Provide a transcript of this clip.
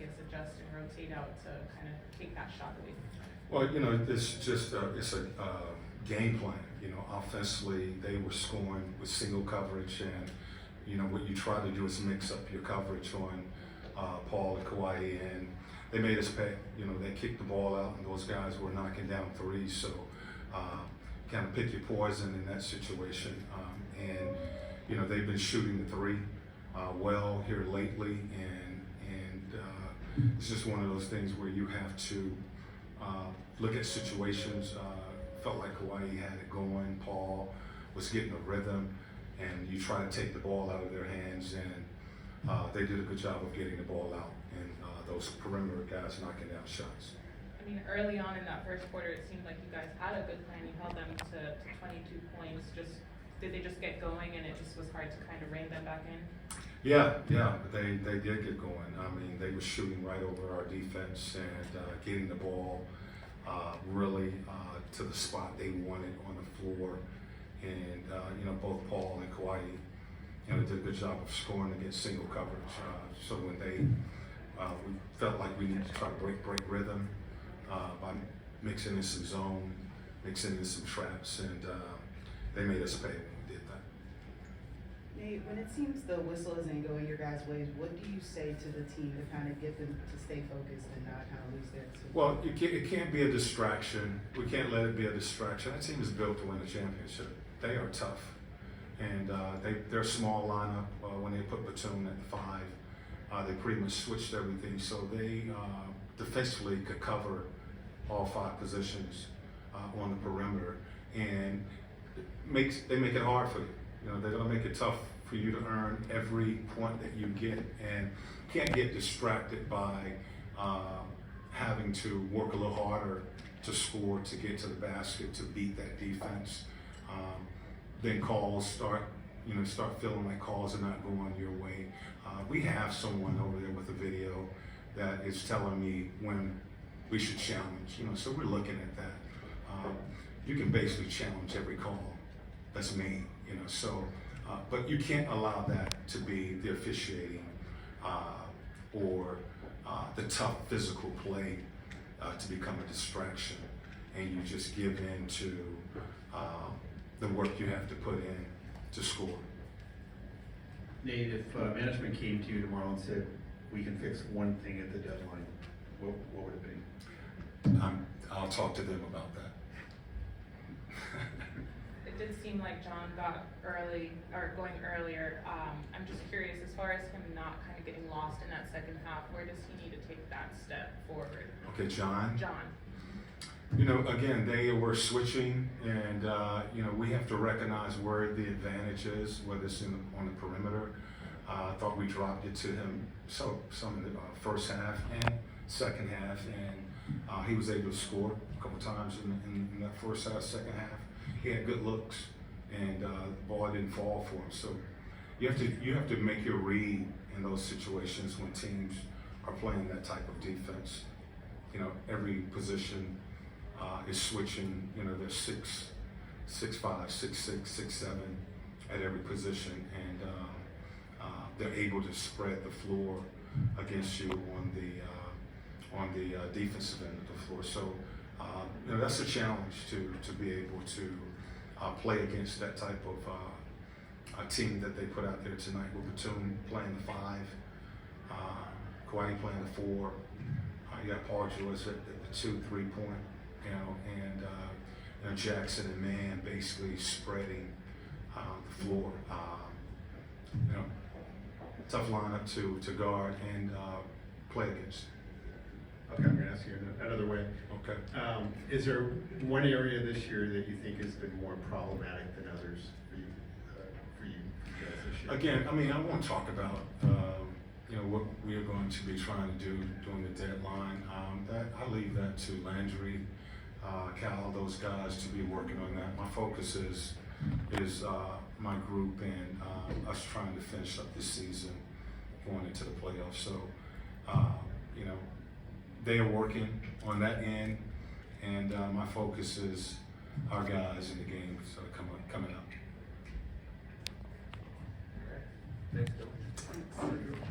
guess, adjust and rotate out to kind of take that shot away? Well, it's just it's a game plan. Offensively, they were scoring with single coverage, and what you try to do is mix up your coverage on Paul and Kawhi, and they made us pay. They kicked the ball out, and those guys were knocking down threes. So, kind of pick your poison in that situation. And they've been shooting the three well here lately, and it's just one of those things where you have to look at situations. Felt like Hawaii had it going. Paul was getting a rhythm, and you try to take the ball out of their hands, and they did a good job of getting the ball out, and those perimeter guys knocking down shots. I mean, early on in that first quarter, it seemed like you guys had a good plan. You held them to 22 points. Did they just get going, and it just was hard to kind of rein them back in? Yeah, they did get going. I mean, they were shooting right over our defense and getting the ball really to the spot they wanted on the floor. And both Paul and Kawhi, did a good job of scoring against single coverage. So when we felt like we needed to try to break rhythm by mixing in some zone, mixing in some traps, and they made us pay when we did that. Nate, when it seems the whistle isn't going your guys' ways, what do you say to the team to kind of get them to stay focused and not kind of lose their team? Well, it can't be a distraction. We can't let it be a distraction. That team is built to win a championship. They are tough, and they're a small lineup. When they put Batum at the 5, they pretty much switched everything, so they defensively could cover all 5 positions on the perimeter, and they make it hard for you. They're going to make it tough for you to earn every point that you get, and can't get distracted by having to work a little harder to score, to get to the basket, to beat that defense. Then calls start feeling like calls are not going your way. We have someone over there with a video that is telling me when we should challenge. So we're looking at that. You can basically challenge every call that's made. But you can't allow that to be the officiating or the tough physical play to become a distraction, and you just give in to the work you have to put in to score. Nate, if management came to you tomorrow and said, we can fix one thing at the deadline, what would it be? I'll talk to them about that. It did seem like John got going earlier. I'm just curious, as far as him not kind of getting lost in that second half, where does he need to take that step forward? Okay, John. John. Again, they were switching, and we have to recognize where the advantage is, whether it's on the perimeter. I thought we dropped it to him some in the first half and second half, and he was able to score a couple times in that first half, second half. He had good looks, and the ball didn't fall for him. So you have to make your read in those situations when teams are playing that type of defense. Every position is switching. There's 6'5", 6'6", 6'7" at every position, and they're able to spread the floor against you on the defensive end of the floor. So that's a challenge to be able to play against that type of team that they put out there tonight, with Batum playing the 5, Kawhi playing the 4. You got Paul George at the 2-3 point, and Jackson and Mann basically spreading the floor. Tough lineup to guard and play against. Okay, I'm going to ask you another way. Okay. Is there one area this year that you think has been more problematic than others for you guys this year? Again, I won't talk about what we are going to be trying to do during the deadline. I leave that to Landry, Cal, those guys to be working on that. My focus is my group and us trying to finish up this season, going into the playoffs. So, they are working on that end, and my focus is our guys in the games coming up. Thanks, Bill.